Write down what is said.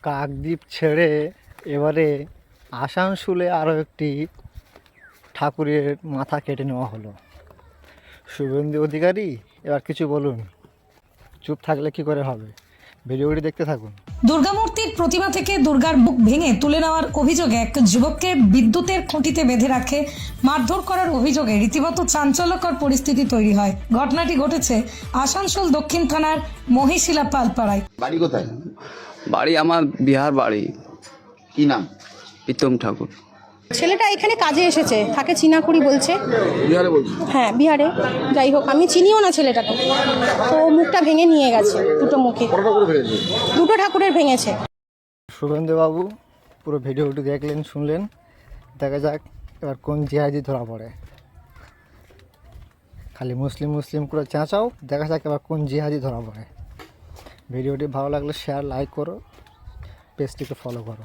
কাকদ্বীপ ছেড়ে এবারে আসানসোলে আরও একটি ঠাকুরের মাথা কেটে নেওয়া হলো। শুভেন্দু অধিকারী এবার কিছু বলুন, চুপ থাকলে কি করে হবে, ভিডিওটি দেখতে থাকুন। দুর্গামূর্তির প্রতিমা থেকে দুর্গার বুক ভেঙে তুলে নেওয়ার অভিযোগে এক যুবককে বিদ্যুতের খুঁটিতে বেঁধে রাখে মারধর করার অভিযোগে রীতিমতো চাঞ্চল্যকর পরিস্থিতি তৈরি হয়। ঘটনাটি ঘটেছে আসানসোল দক্ষিণ থানার মহিশিলা পালপাড়ায়। বাড়ি কোথায়? বাড়ি আমার বিহার বাড়ি। কি নাম? প্রীতম ঠাকুর। ছেলেটা এখানে কাজে এসেছে, থাকে চিনাকুড়ি বলছে। বিহারে বলছি। হ্যাঁ বিহারে, যাই হোক আমি চিনিও না ছেলেটাকে। তো মুখটা ভেঙে নিয়ে গেছে, দুটো মুখে, দুটো ঠাকুরের ভেঙেছে। শুভেন্দুবাবু পুরো ভিডিওটি দেখলেন, শুনলেন, দেখা যাক এবার কোন জিহাদি ধরা পড়ে। খালি মুসলিম মুসলিম করে চেঁচাও, দেখা যাক এবার কোন জিহাদি ধরা পড়ে। ভিডিওটি ভালো লাগলে শেয়ার, লাইক করো, পেজটিকে ফলো করো।